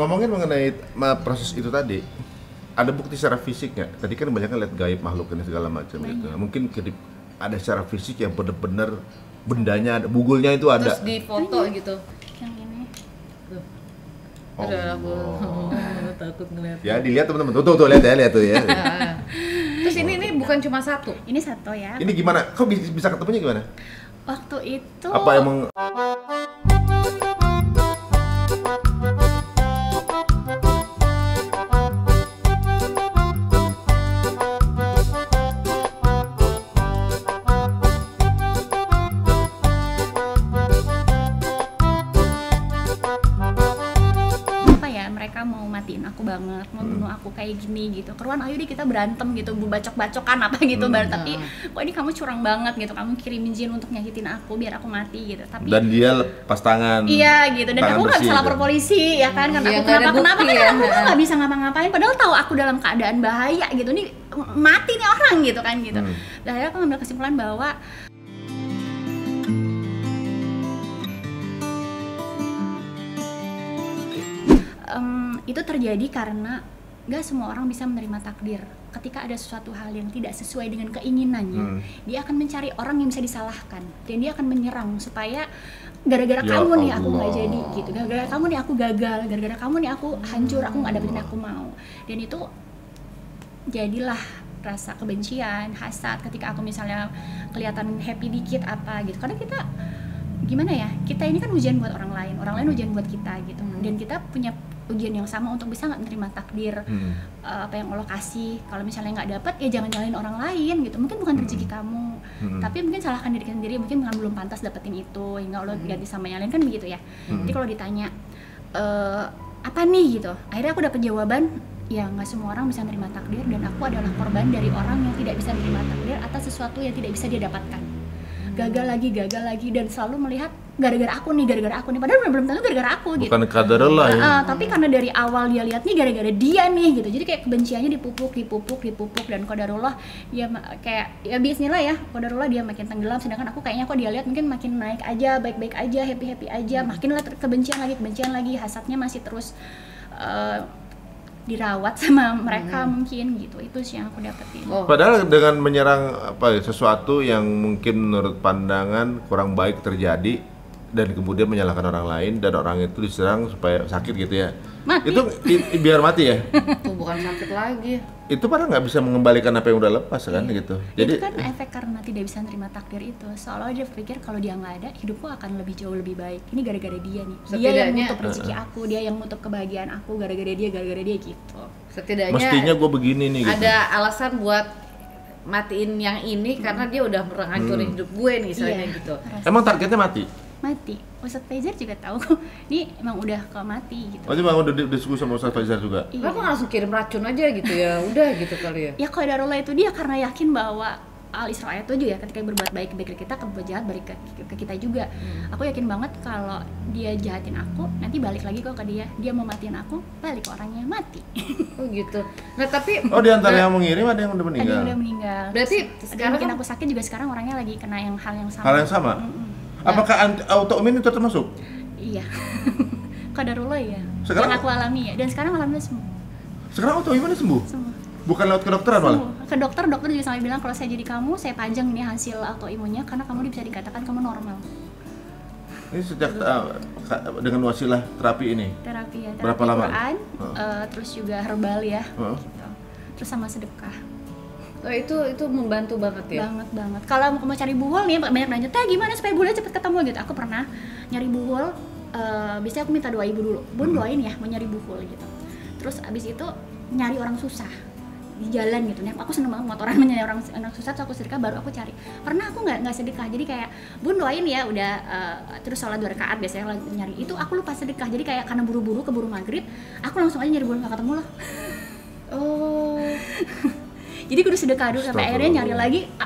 ngomongin mengenai proses itu tadi, ada bukti secara fisik nggak? Tadi kan banyak lihat gaib makhluk ini segala macam gitu. Mungkin ada secara fisik yang benar-benar bendanya ada, bugulnya itu ada. Terus di foto gitu. Yang ini. Oh, Udah aku takut ngeliat. ya dilihat teman-teman. Tuh lihat tuh ya. Terus ini bukan cuma satu. Ini satu ya. Ini gimana? Kok bisa ketemunya gimana? Waktu itu Apa emang apa ya, mereka mau matiin aku banget, mau bunuh aku kayak gini gitu. Keruan ayo deh kita berantem gitu, bacok-bacokan apa gitu. Tapi kok ini kamu curang banget gitu, kamu kirimin jin untuk nyakitin aku biar aku mati gitu. Tapi dan dia lepas tangan. iya gitu, dan tangan aku nggak bersih bisa lapor gitu. polisi ya kan, Iya, aku nggak ada kenapa bukti kan ya. aku nggak bisa ngapa-ngapain, padahal tahu aku dalam keadaan bahaya gitu, nih mati nih orang gitu kan gitu. Dan akhirnya aku ngambil kesimpulan bahwa itu terjadi karena nggak semua orang bisa menerima takdir. Ketika ada sesuatu hal yang tidak sesuai dengan keinginannya, dia akan mencari orang yang bisa disalahkan dan dia akan menyerang supaya gara-gara Ya kamu nih aku nggak Allah. jadi gitu, gara-gara kamu nih aku gagal, gara-gara kamu nih aku hancur, aku nggak dapetin aku mau. Dan itu jadilah rasa kebencian, hasad ketika aku misalnya kelihatan happy dikit apa gitu. Karena kita gimana ya, kita ini kan ujian buat orang lain ujian buat kita gitu. Dan kita punya ujian yang sama untuk bisa nggak menerima takdir apa yang Allah kasih. Kalau misalnya nggak dapet ya jangan nyalain orang lain gitu, mungkin bukan rezeki kamu, tapi mungkin salahkan diri sendiri, mungkin kamu belum pantas dapetin itu hingga Allah ganti sama yang lain, kan begitu ya. Jadi kalau ditanya apa nih gitu, akhirnya aku dapet jawaban ya nggak semua orang bisa menerima takdir, dan aku adalah korban dari orang yang tidak bisa menerima takdir atas sesuatu yang tidak bisa dia dapatkan. Gagal lagi dan selalu melihat gara-gara aku nih, padahal belum tentu gara-gara aku gitu. Bukan kadarullah ya. Tapi karena dari awal dia lihat nih gara-gara dia nih gitu, jadi kayak kebenciannya dipupuk dan qadarullah dia kayak ya bismillah ya, qadarullah dia makin tenggelam, sedangkan aku kayaknya kok dia lihat mungkin makin naik aja, baik-baik aja, happy aja, makin lihat kebencian lagi, hasadnya masih terus dirawat sama mereka mungkin gitu. Itu sih yang aku dapetin. Padahal dengan menyerang sesuatu yang mungkin menurut pandangan kurang baik terjadi dan kemudian menyalahkan orang lain dan orang itu diserang supaya sakit gitu ya. Mati. Itu biar mati ya. Tuh bukan sakit lagi. Itu padahal nggak bisa mengembalikan apa yang udah lepas kan gitu. Jadi itu kan efek karena tidak bisa menerima takdir itu. Seolah dia berpikir kalau dia nggak ada, hidupku akan jauh lebih baik. Ini gara-gara dia nih. Dia yang nutup rezeki aku, dia yang nutup kebahagiaan aku, gara-gara dia gitu. Setidaknya mestinya gue begini nih gitu. ada alasan buat matiin yang ini karena dia udah menghancurin hidup gue nih, misalnya gitu. Emang targetnya mati? Mati. Ustadz Faizar juga tahu. Ini emang udah ke mati gitu. Oh, itu bang udah diskusi sama Ustadz Faizar juga? Iya. Kenapa nggak langsung kirim racun aja gitu ya? Udah gitu kali ya. Ya qadarullah itu dia karena yakin bahwa Al-Isra ayat 7 ya, ketika berbuat baik ke kita, berbuat jahat balik ke kita juga. Aku yakin banget kalau dia jahatin aku, nanti balik lagi kok ke dia. Dia mau matiin aku, balik ke orangnya mati. Oh gitu. Nah tapi Oh, di antara yang mengirim ada yang udah Ada meninggal? yang udah meninggal. Berarti Ada yang sekarang bikin kan aku sakit juga, sekarang orangnya lagi kena hal yang sama. Hal yang sama? Apakah autoimun itu termasuk? Iya. Qadarullah ya. Sekarang- yang aku alami ya. Dan sekarang alhamdulillah sembuh. Sekarang autoimunnya sembuh? Sembuh. Bukan lewat kedokteran malah? Sembuh. Ke dokter juga sampai bilang kalau saya jadi kamu, saya panjang nih hasil autoimunnya karena kamu bisa dikatakan kamu normal. Ini sejak dengan wasilah terapi ini? Terapi ya. Terapi Berapa lama? Quran, terus juga herbal ya. Heeh. Gitu. Terus sama sedekah. itu membantu banget ya. Banget. Kalau mau cari buhol nih banyak nanya, "Teh gimana supaya buholnya cepet ketemu?" gitu. Aku pernah nyari buhol, biasanya aku minta doa ibu dulu. Bun doain ya mau nyari buhol gitu. Terus abis itu nyari orang susah di jalan gitu. Nih aku seneng banget motoran nyari orang susah, terus aku sedekah baru aku cari. Pernah aku nggak sedekah. Jadi kayak, "Bun doain ya," udah terus sholat 2 rakaat biasanya nyari. Itu aku lupa sedekah. Jadi kayak karena buru-buru keburu maghrib, aku langsung aja nyari buhol nggak ketemu loh. Oh. Jadi kudu sedekah dulu sampai akhirnya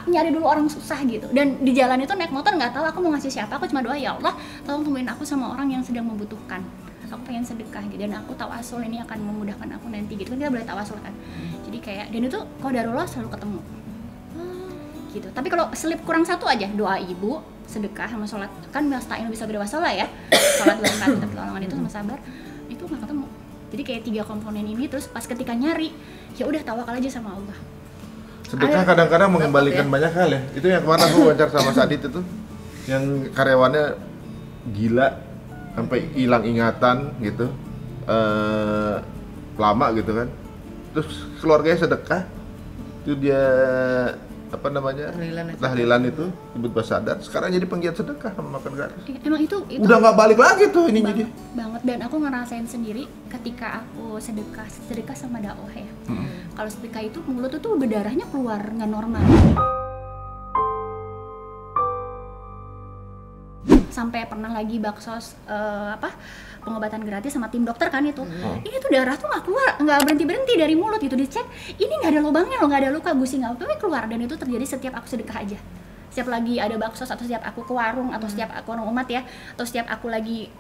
nyari dulu orang susah gitu. Dan di jalan itu naik motor nggak tahu aku mau ngasih siapa, aku cuma doa ya Allah tolong temuin aku sama orang yang sedang membutuhkan. Aku pengen sedekah gitu, dan aku tawasul ini akan memudahkan aku nanti gitu kan, kita boleh tawasul kan. Jadi kayak, dan itu qadarullah selalu ketemu. Gitu. Tapi kalau selip kurang satu aja, doa ibu, sedekah sama sholat, kan musta'in bisa berwasalah ya. Sholat 2 rakaat minta pertolongan itu sama sabar, itu nggak ketemu. Jadi kayak 3 komponen ini, terus pas ketika nyari ya udah tawakal aja sama Allah. Sedekah kadang-kadang mengembalikan banyak hal ya. Itu yang kemarin aku wawancara sama Sadit itu, yang karyawannya gila sampai hilang ingatan gitu, lama gitu kan. Terus keluarganya sedekah, itu dia apa namanya tahlilan itu tiba-tiba sadar, sekarang jadi penggiat sedekah sama makan gratis. Emang itu Udah nggak balik lagi tuh ini jadi. Banget, dan aku ngerasain sendiri ketika aku sedekah sama dakwah ya. Kalau sedekah itu mulut itu berdarahnya keluar nggak normal. Sampai pernah lagi baksos pengobatan gratis sama tim dokter kan itu. Ini tuh darah tuh nggak berhenti dari mulut gitu, dicek ini nggak ada lubangnya loh, nggak ada luka, gusi nggak apa-apa keluar. Dan itu terjadi setiap aku sedekah aja. Setiap lagi ada baksos atau setiap aku ke warung atau setiap aku orang umat ya, atau setiap aku lagi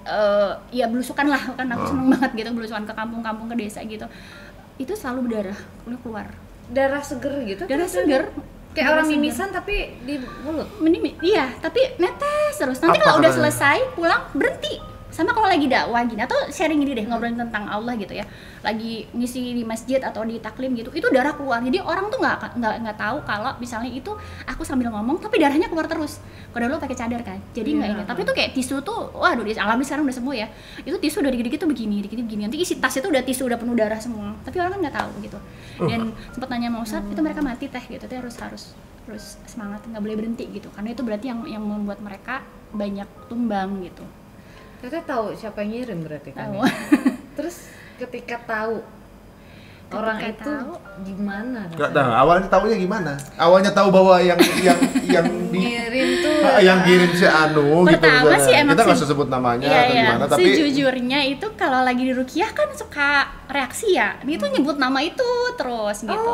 ya belusukan lah, kan aku seneng banget gitu belusukan ke kampung-kampung, ke desa gitu. Itu selalu berdarah keluar. Darah seger gitu? Darah seger. Kayak orang mimisan tapi di mulut? Iya, tapi netes terus. Nanti kalau udah selesai, pulang, berhenti. Sama kalau lagi dakwah gini, atau sharing gini deh, ngobrolin tentang Allah gitu ya. Lagi ngisi di masjid atau di taklim gitu, itu darah keluar. Jadi orang tuh nggak tahu kalau misalnya itu aku sambil ngomong, tapi darahnya keluar terus. Kalau dulu pakai cadar kan, jadi nggak ini. Tapi itu kayak tisu tuh, waduh, alhamdulillah sekarang udah sembuh ya. Itu tisu udah dikit-dikit tuh begini. Nanti isi tas itu udah tisu, udah penuh darah semua. Tapi orang kan nggak tahu gitu. Dan sempat nanya sama Ustadz, itu mereka mati teh gitu, tuh harus semangat, nggak boleh berhenti gitu, karena itu berarti yang membuat mereka banyak tumbang gitu. Teteh tahu siapa yang ngirim berarti kan? Tahu. Terus ketika tahu orang itu gimana? Nggak tahu. Awalnya tahunya gimana? Awalnya tahu bahwa yang ngirim tuh yang kirim si Anu gitu. Pertama sih emang kita nggak usah sebut namanya atau gimana, tapi sejujurnya itu kalau lagi di ruqyah kan suka reaksi ya. Dia tuh nyebut nama itu terus gitu.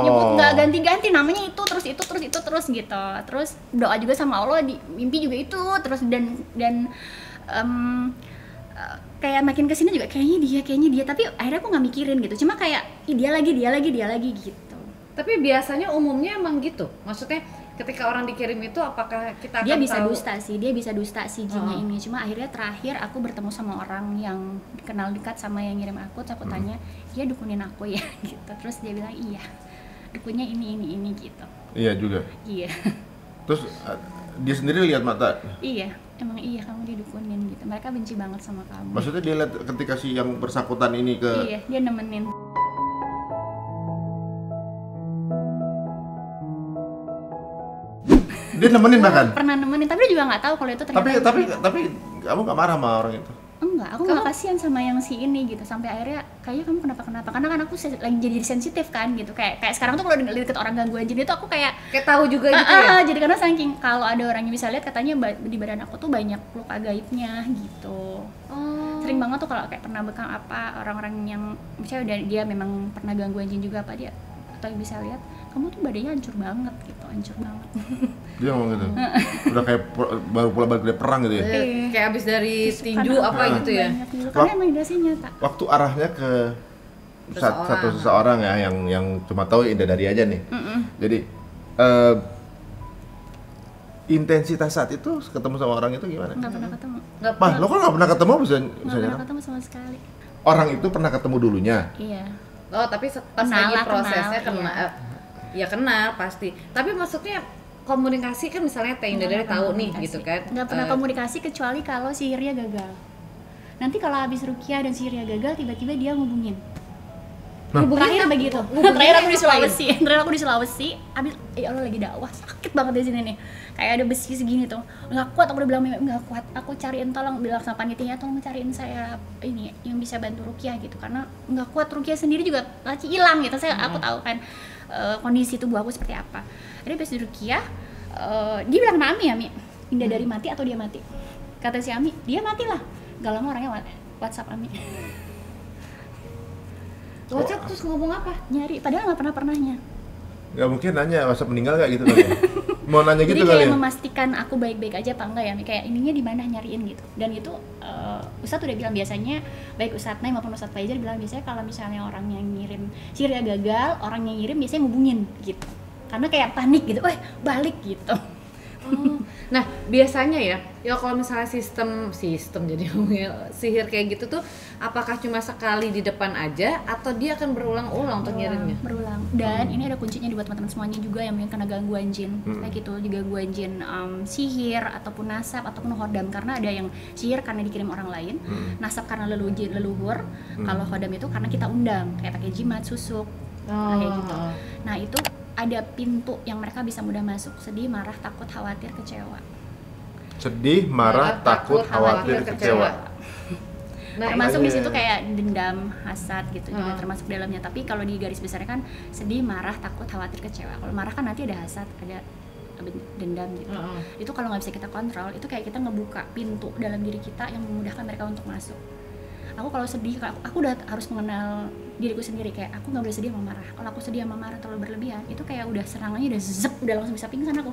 Nyebut nggak ganti-ganti, namanya itu terus gitu. Terus doa juga sama Allah, di mimpi juga itu terus, dan kayak makin kesini juga kayaknya dia, tapi akhirnya aku nggak mikirin gitu, cuma kayak dia lagi gitu. Tapi biasanya umumnya emang gitu, maksudnya ketika orang dikirim itu apakah kita akan dia bisa tahu? Dia bisa dusta si jinnya ini. Cuma akhirnya terakhir aku bertemu sama orang yang kenal dekat sama yang ngirim aku tanya, dia dukunin aku ya gitu. Terus dia bilang iya, dukunnya ini gitu. Iya juga. Iya. Terus dia sendiri lihat mata. Iya, emang iya kamu didukunin gitu. Mereka benci banget sama kamu. Maksudnya dia lihat ketika si yang bersangkutan ini ke. Iya, dia nemenin. Dia nemenin bahkan. Pernah nemenin, tapi dia juga nggak tahu kalau itu ternyata. Tapi kamu nggak marah sama orang itu? Enggak, aku nggak kasihan sama yang si ini gitu. Sampai akhirnya kayaknya kamu kenapa? Karena kan aku lagi jadi sensitif kan gitu. Kayak sekarang tuh kalau deket orang gangguan jin itu aku kayak tahu juga gitu ya. Jadi karena saking kalau ada orang yang bisa lihat katanya di badan aku tuh banyak luka gaibnya gitu. Sering banget tuh kalau kayak pernah bekam apa orang-orang yang misalnya dia memang pernah gangguan jin juga apa dia atau yang bisa lihat, kamu tuh badannya hancur banget gitu, hancur banget. Dia ngomong gitu. Udah kayak baru pulang balik dari perang gitu ya. Kayak habis dari tinju apa gitu ya. Karena emang dasinya nyata. Waktu arahnya ke seseorang ya yang cuma tahu Indah dari aja nih. Jadi intensitas saat itu ketemu sama orang itu gimana? Nggak pernah ketemu. Lo kok nggak pernah ketemu bisa Nggak pernah ketemu sama sekali. Orang itu pernah ketemu dulunya. Iya. Oh, tapi pas lagi prosesnya kenal. Ya kenal pasti. Tapi maksudnya komunikasi kan misalnya Teh Indah dari tahu nih gitu kan. Nggak pernah komunikasi kecuali kalau sihirnya gagal. Nanti kalau habis ruqyah dan sihirnya gagal, tiba-tiba dia ngubungin. Terakhir begitu. Terakhir aku di Sulawesi, abis ya Allah lagi dakwah, sakit banget di sini nih. Kayak ada besi segini tuh. Nggak kuat, aku udah bilang nggak kuat. Aku cariin, tolong bilang sama panitianya, tolong cariin saya ini yang bisa bantu ruqyah gitu, karena nggak kuat ruqyah sendiri juga lagi hilang gitu. Aku tahu kan kondisi tubuh aku seperti apa. Jadi pas di ruqyah, dia bilang sama Ami, Indah dari mati atau dia mati? Kata si Ami, dia mati lah. Gak lama orangnya WhatsApp Ami. WhatsApp terus ngomong apa? Nyari, padahal nggak pernahnya. Gak mungkin nanya WhatsApp meninggal gak gitu kali ya? Mau nanya gitu kali ya? Jadi kayak memastikan aku baik-baik aja apa enggak ya, kayak ininya di mana, nyariin gitu. Dan itu Ustadz udah bilang biasanya, baik Ustadz Nay maupun Ustadz Fajar bilang biasanya kalau misalnya orang yang ngirim sihirnya gagal, orang yang ngirim biasanya ngubungin gitu. Karena kayak panik gitu, balik gitu. Nah, biasanya ya kalau misalnya sistem jadi sihir kayak gitu tuh, apakah cuma sekali di depan aja atau dia akan berulang-ulang untuk ngirimnya? Berulang. Dan ini ada kuncinya buat teman-teman semuanya juga yang mungkin kena gangguan jin, kayak gitu, juga gangguan jin, sihir ataupun nasab ataupun hodam. Karena ada yang sihir karena dikirim orang lain, nasab karena leluhur, kalau hodam itu karena kita undang, kayak pakai jimat, susuk, kayak gitu. Nah itu ada pintu yang mereka bisa mudah masuk: sedih, marah, takut, khawatir, kecewa. Sedih, marah, takut, khawatir, kecewa. Nah, termasuk di situ kayak dendam, hasad gitu juga termasuk dalamnya. Tapi kalau di garis besarnya kan sedih, marah, takut, khawatir, kecewa. Kalau marah kan nanti ada hasad, ada dendam gitu. Itu kalau nggak bisa kita kontrol, itu kayak kita ngebuka pintu dalam diri kita yang memudahkan mereka untuk masuk. Aku kalau sedih, aku udah harus mengenal diriku sendiri, kayak aku nggak boleh sedih sama marah. Kalau aku sedih sama marah terlalu berlebihan, itu kayak udah serangannya udah zep, udah langsung bisa pingsan aku.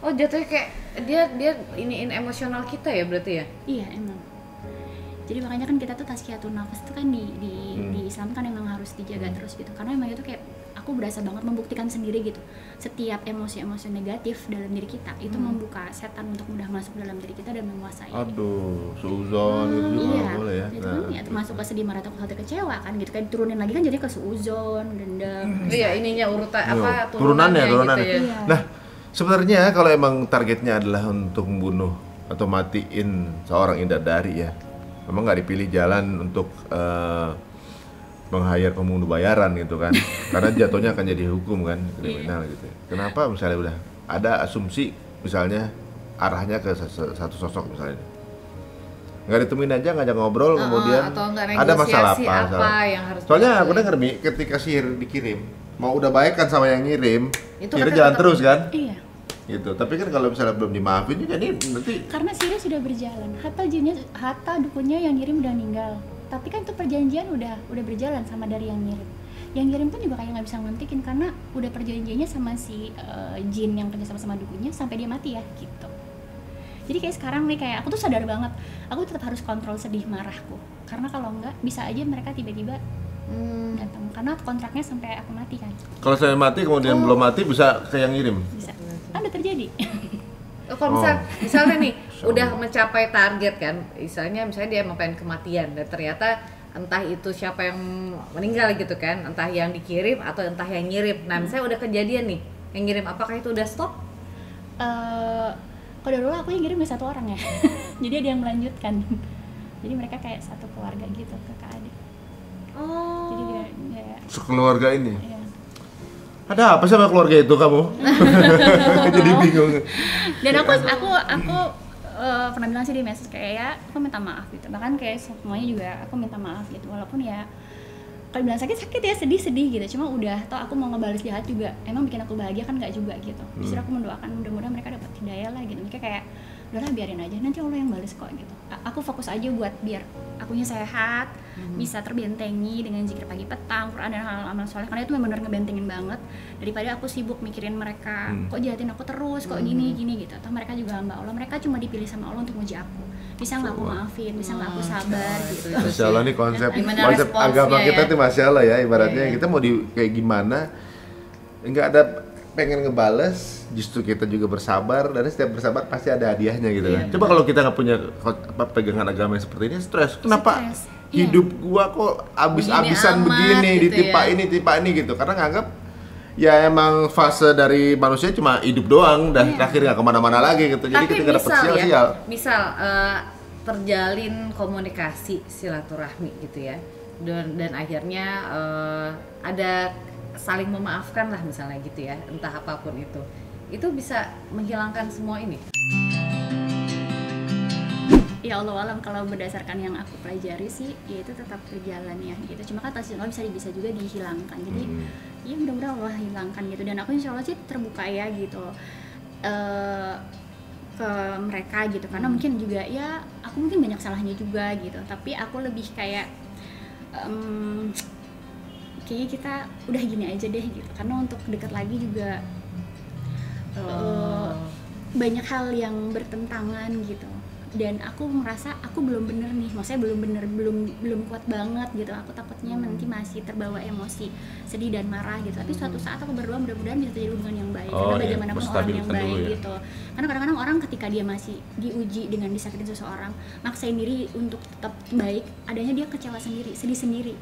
Oh, jatuhnya kayak dia iniin emosional kita ya berarti ya? Iya emang. Jadi makanya kan kita tuh tazkiyatun nafas itu kan di Islam kan emang harus dijaga terus gitu. Karena emang itu kayak aku berasa banget membuktikan sendiri gitu. Setiap emosi-emosi negatif dalam diri kita itu membuka setan untuk mudah masuk dalam diri kita dan menguasai. Aduh, suuzon gitu juga iya, boleh ya. Itu kan ya termasuk ke sedih, marah, takut, khawatir, kecewa kan gitu kan, turunin lagi kan jadi ke suuzon, dendam. Iya, ininya urutan apa turunannya. gitu ya. Iya. Nah, sebenarnya kalau emang targetnya adalah untuk membunuh atau matiin seorang Indadari ya, memang nggak dipilih jalan untuk meng-hire pembunuh bayaran gitu kan, karena jatuhnya akan jadi hukum kan, kriminal gitu. Kenapa misalnya udah ada asumsi misalnya arahnya ke satu sosok misalnya, nggak ditemuin aja, ngajak ngobrol, kemudian atau ada masalah apa yang harus soalnya aku dengar Mi, ketika sihir dikirim mau udah baik kan sama yang ngirim, itu sihir kan jalan tetap- terus kan Iya. gitu. Tapi kan kalau misalnya belum dimaafin jadi nanti Karena sihir sudah berjalan, hatta dukunnya yang ngirim udah meninggal, tapi kan itu perjanjian udah berjalan sama dari yang ngirim. Yang ngirim pun juga kayak nggak bisa ngontikin karena udah perjanjiannya sama si jin yang kerja sama dukunnya sampai dia mati ya gitu. Jadi kayak sekarang nih, kayak aku tuh sadar banget aku tetap harus kontrol sedih marahku, karena kalau enggak bisa aja mereka tiba-tiba datang, karena kontraknya sampai aku mati kan. kalau saya mati kemudian belum mati bisa ke yang ngirim. Bisa, kan udah terjadi. Kalau misalnya nih udah mencapai target kan, misalnya dia mau pengen kematian dan ternyata entah itu siapa yang meninggal gitu kan, entah yang dikirim atau entah yang ngirim. Nah, misalnya udah kejadian nih yang ngirim, apakah itu udah stop? Kalau dulu aku yang ngirim gak satu orang ya. Jadi ada yang melanjutkan. Jadi mereka kayak satu keluarga gitu, kakak adik. Jadi dia Sekeluarga ini. ya. Ada apa sama keluarga itu kamu? Jadi bingung. Dan aku pernah bilang sih di message kayak ya aku minta maaf gitu. Bahkan kayak semuanya juga aku minta maaf gitu. Walaupun ya kalau bilang sakit ya, sedih gitu. Cuma udah tau aku mau ngebales jahat juga, emang bikin aku bahagia kan nggak juga gitu. Justru aku mendoakan mudah-mudahan mereka dapat hidayah lah gitu. Mereka kayak udahlah biarin aja, nanti Allah yang balas kok gitu. Aku fokus aja buat biar akunya sehat, bisa terbentengi dengan zikir pagi petang, Quran dan hal amal soleh, karena itu benar-benar ngebentengin banget daripada aku sibuk mikirin mereka kok jahatin aku terus, kok gini gitu. Atau mereka juga hamba Allah, mereka cuma dipilih sama Allah untuk nguji aku, bisa nggak aku maafin, bisa nggak aku sabar gitu. Masya Allah nih konsep responsnya agama kita ya? tuh Masya Allah ya, ibaratnya kita mau kayak gimana nggak ada pengen ngebales, justru kita juga bersabar, dan setiap bersabar pasti ada hadiahnya gitu kan. Coba kalau kita nggak punya pegangan agama yang seperti ini, stres. Kenapa hidup gua kok abis-abisan begini, gitu ditimpa ini gitu, karena nganggap ya emang fase dari manusia cuma hidup doang, dan terakhir nggak kemana-mana lagi gitu. Jadi Tapi kita nggak dapet sial-sial. misal terjalin komunikasi silaturahmi gitu ya, dan akhirnya ada saling memaafkan lah misalnya gitu ya, entah apapun itu bisa menghilangkan semua ini. Ya Allah alam, kalau berdasarkan yang aku pelajari sih ya itu tetap berjalan ya gitu. Cuma kan tasawuf bisa juga dihilangkan. Jadi ya mudah-mudahan Allah hilangkan gitu, dan aku insya Allah sih terbuka ya gitu ke mereka gitu, karena mungkin juga ya aku mungkin banyak salahnya juga gitu, tapi aku lebih kayak kayaknya kita udah gini aja deh gitu, karena untuk dekat lagi juga banyak hal yang bertentangan gitu. dan aku merasa aku belum bener nih, maksudnya belum kuat banget gitu. Aku takutnya nanti masih terbawa emosi sedih dan marah gitu, tapi suatu saat aku berdoa mudah-mudahan bisa terjadi hubungan yang baik, karena bagaimanapun orang yang baik gitu. Karena kadang-kadang orang ketika dia masih diuji dengan disakitin seseorang, maksain diri untuk tetap baik, adanya dia kecewa sendiri, sedih sendiri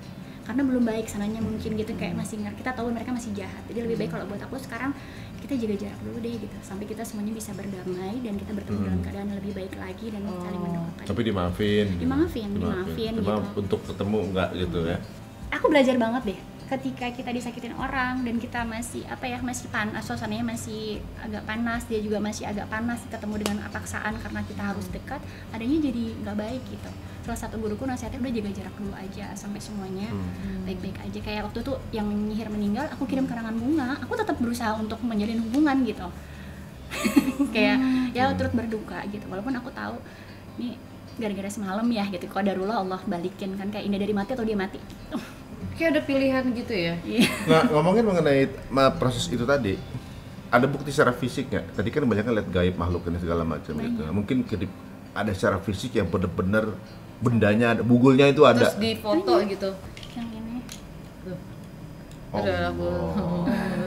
karena belum baik sananya mungkin gitu, kayak masih kita tahu mereka masih jahat. Jadi lebih baik kalau buat aku sekarang kita jaga jarak dulu deh gitu, sampai kita semuanya bisa berdamai dan kita bertemu dalam keadaan yang lebih baik lagi dan saling mendoakan. Tapi dimaafin gitu. Untuk ketemu enggak gitu ya. Aku belajar banget deh ketika kita disakitin orang dan kita masih masih panas, suasananya masih agak panas, dia juga masih agak panas, ketemu dengan paksaan karena kita harus dekat, adanya jadi nggak baik gitu. Salah satu guruku nasihatnya udah jaga jarak dulu aja sampai semuanya baik-baik aja. Kayak waktu itu yang Nyihir meninggal, aku kirim karangan bunga, aku tetap berusaha untuk menjalin hubungan gitu. Kayak ya turut berduka gitu, walaupun aku tahu ini gara-gara semalam ya gitu, qadarullah Allah balikin kan, kayak indah dari mati atau dia mati. Kayak ada pilihan gitu ya. Nah, ngomongin mengenai proses itu tadi, ada bukti secara fisik nggak? Tadi kan banyak lihat gaib makhluk ini segala macam gitu. Mungkin ada secara fisik yang benar-benar bendanya ada, bugulnya itu ada. Terus di foto gitu. Yang ini. Udah aku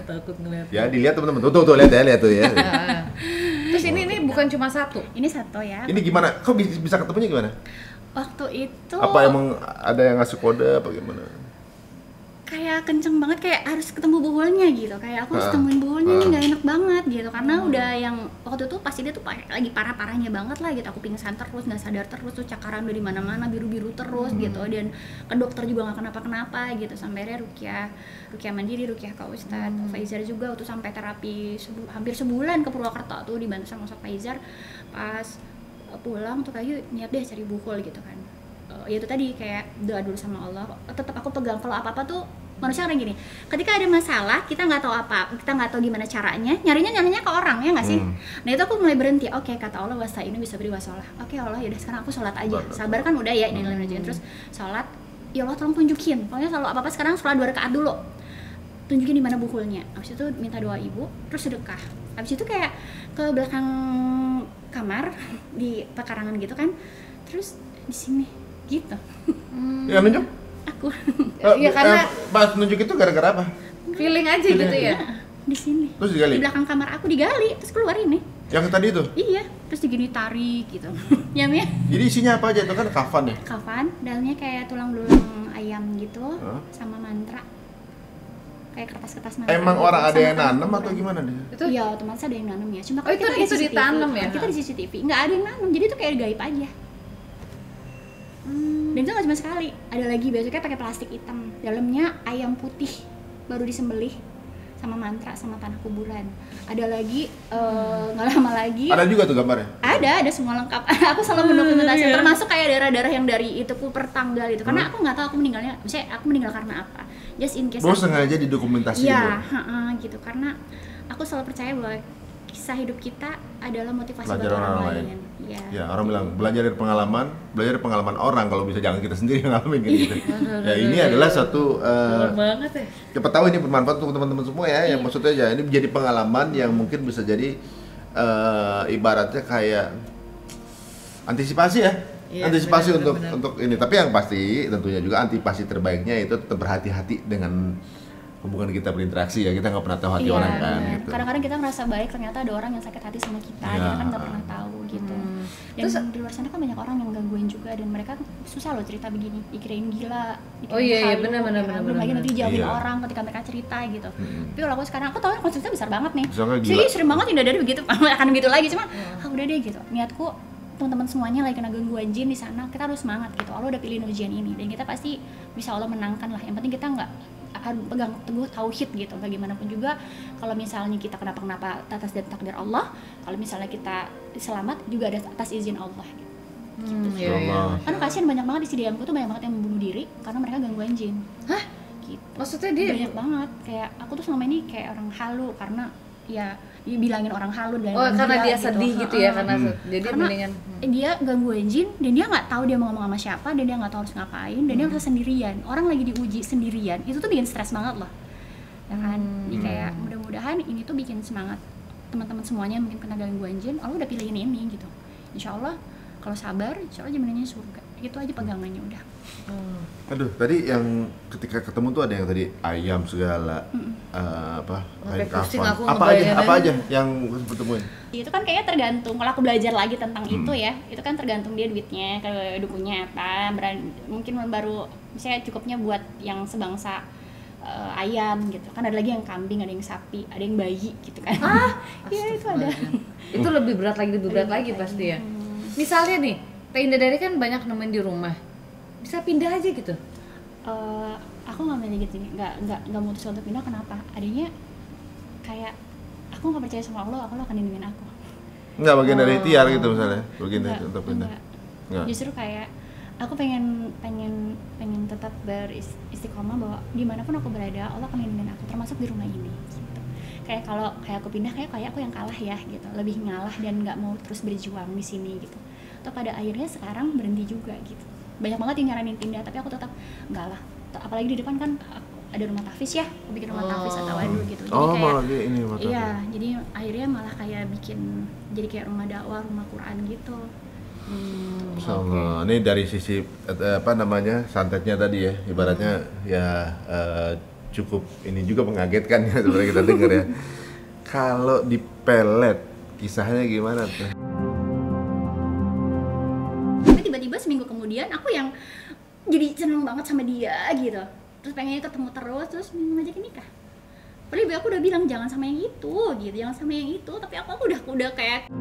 takut ngeliat. Ya dilihat teman-teman, tuh lihat tuh ya. Terus ini bukan cuma satu. Ini satu ya. Ini gimana? Kok bisa ketemunya gimana? Waktu itu Apa emang ada yang ngasih kode apa gimana? kayak kenceng banget, kayak harus ketemu buhulnya gitu, kayak aku harus temuin buhulnya nih, nggak enak banget gitu, karena udah yang waktu itu pasti dia tuh lagi parah-parahnya banget lah gitu, aku pingsan terus, nggak sadar terus, tuh cakaran udah di mana-mana, biru-biru terus gitu, dan ke dokter juga nggak kenapa-kenapa gitu, sampai akhirnya rukyah mandiri, rukyah ke Ustadz Faizar juga waktu sampai terapi hampir sebulan ke Purwokerto tuh dibantu sama Ustadz Faizar. Pas pulang tuh kayak niat deh cari buhul gitu kan. Ya itu tadi kayak doa dulu sama Allah, tetap aku pegang kalau apa-apa tuh manusia orang gini, ketika ada masalah kita nggak tahu gimana caranya, nyarinya ke orang ya nggak sih. Nah itu aku mulai berhenti, oke, kata Allah wasta'inu bisabri wassalah, oke Allah yaudah sekarang aku sholat aja, sabar kan udah ya ini terus sholat, ya Allah tolong tunjukin, pokoknya selalu apa sekarang sholat 2 rakaat dulu, tunjukin di mana bukulnya, habis itu minta doa ibu, terus sedekah, habis itu kayak ke belakang kamar di pekarangan gitu kan, terus di sini gitu. Ya nunjuk? Aku. Ya karena pas nunjuk itu gara-gara apa? feeling aja gitu ya. Di sini. Terus digali? Di belakang kamar aku digali, terus keluar ini. Yang tadi itu? Iya, terus digini tarik gitu. Ya. Jadi isinya apa aja? Itu kan kafan ya? Kafan, dalamnya kayak tulang belulang ayam gitu, sama mantra. Kayak kertas-kertas mantra. Emang gitu, orang ada yang sama nanam kuburan. atau gimana deh? Itu Iya, otomatis ada yang nanam ya. Cuma Oh, itu ditanam ya? Kita di CCTV, nggak ada yang nanam, jadi itu kayak gaib aja. Dan itu nggak cuma sekali, ada lagi besoknya pakai plastik hitam, dalamnya ayam putih baru disembelih sama mantra sama tanah kuburan. Ada lagi nggak lama lagi. Ada juga tuh gambarnya? Ada semua lengkap. Aku selalu mendokumentasi, termasuk kayak darah-darah yang dari itu pertanggal itu. Karena aku nggak tahu aku meninggalnya, misalnya aku meninggal karena apa. Just in case. Bro sengaja didokumentasi. Iya, gitu. Karena aku selalu percaya bahwa kisah hidup kita adalah motivasi buat orang lain. Ya, orang bilang belajar dari pengalaman orang, kalau bisa jangan kita sendiri yang ngalamin kan gitu. Ya ini adalah satu banget ya. Siapa tahu ini bermanfaat untuk teman-teman semua ya. Yang maksudnya ya ini menjadi pengalaman yang mungkin bisa jadi ibaratnya kayak antisipasi ya. Iya, Antisipasi benar. untuk ini. Tapi yang pasti tentunya juga antisipasi terbaiknya itu tetap berhati-hati dengan hubungan kita berinteraksi ya, kita nggak pernah tahu hati orang kan. Gitu. Kadang-kadang kita ngerasa baik, ternyata ada orang yang sakit hati sama kita, kita kan nggak pernah tahu gitu. Dan Terus di luar sana kan banyak orang yang gangguin juga, dan mereka susah loh cerita begini, dikirain gila, dikirain Oh iya, halu, benar. belum lagi nanti dijauhin Iya. orang ketika mereka cerita gitu. Tapi kalau aku sekarang, aku tahu konsepnya besar banget nih. Misalnya Sih gila. sering banget tidak dari begitu, akan begitu lagi, cuma udah deh gitu. Niatku teman-teman semuanya lagi kena gangguan jin di sana, kita harus semangat gitu. Allah udah pilih ujian ini dan kita pasti bisa Allah menangkan lah. Yang penting kita nggak akan pegang teguh tauhid gitu. Bagaimanapun juga kalau misalnya kita kenapa atas dan takdir Allah, kalau misalnya kita selamat juga ada atas izin Allah gitu. iya. Karena kasihan banyak banget di Sidiamku tuh banyak banget yang membunuh diri karena mereka gangguan jin. Hah? Gitu. Maksudnya dia Banyak banget, kayak aku tuh selama ini kayak orang halu karena ya dibilangin orang halu dan Oh, karena gila dia sedih gitu ya, karena jadi karena mendingan dia gangguan jin dan dia nggak tahu dia mau ngomong sama siapa, dan dia nggak tahu harus ngapain, dan dia merasa sendirian. Orang lagi diuji sendirian, itu tuh bikin stres banget loh, ya kan? Jadi kayak mudah-mudahan ini tuh bikin semangat teman-teman semuanya yang mungkin kena gangguan jin. Allah udah pilihin ini gitu, insya Allah Kalau sabar, insya Allah jaminannya surga. Itu aja pegangannya udah. Aduh, tadi yang ketika ketemu tuh ada yang tadi ayam segala, kain pusing kafan, aku apa aja yang temuin? Itu kan kayaknya tergantung, kalau aku belajar lagi tentang itu ya, itu kan tergantung dia duitnya, kalau dukunya apa, mungkin baru misalnya cukupnya buat yang sebangsa ayam gitu, kan ada lagi yang kambing, ada yang sapi, ada yang bayi gitu kan. Iya itu ada. Itu lebih berat lagi pasti ya. Misalnya nih, Teh Indah Dari kan banyak nemuin di rumah, bisa pindah aja gitu. Aku nggak milih gitu, nggak memutuskan untuk pindah. Kenapa? Adanya kayak aku nggak percaya sama Allah akan lindungin aku. Nggak bagian dari ikhtiar gitu misalnya, bagian dari untuk pindah. Enggak. Justru kayak aku pengen tetap beristiqomah bahwa dimanapun aku berada Allah akan lindungin aku, termasuk di rumah ini. Gitu. Kayak kalau aku pindah kayak aku yang kalah ya gitu, lebih ngalah dan nggak mau terus berjuang di sini gitu. Atau pada akhirnya sekarang berhenti juga gitu. Banyak banget yang nyaranin pindah, tapi aku tetap enggak lah. Apalagi di depan kan ada rumah tahfiz ya, aku bikin rumah tahfiz atau waduh gitu. Jadi kayak malah ini rumah tahfiz. Iya, jadi akhirnya malah kayak bikin jadi kayak rumah dakwah, rumah Quran gitu. Ini dari sisi santetnya tadi ya, ibaratnya cukup ini juga mengagetkan ya sebenarnya kita dengar ya. Kalau di pelet kisahnya gimana tuh? Tiba-tiba seminggu kemudian aku yang jadi seneng banget sama dia gitu, terus pengennya ketemu terus ngajakin nikah. Padahal aku udah bilang jangan sama yang itu gitu, jangan sama yang itu, tapi aku udah kayak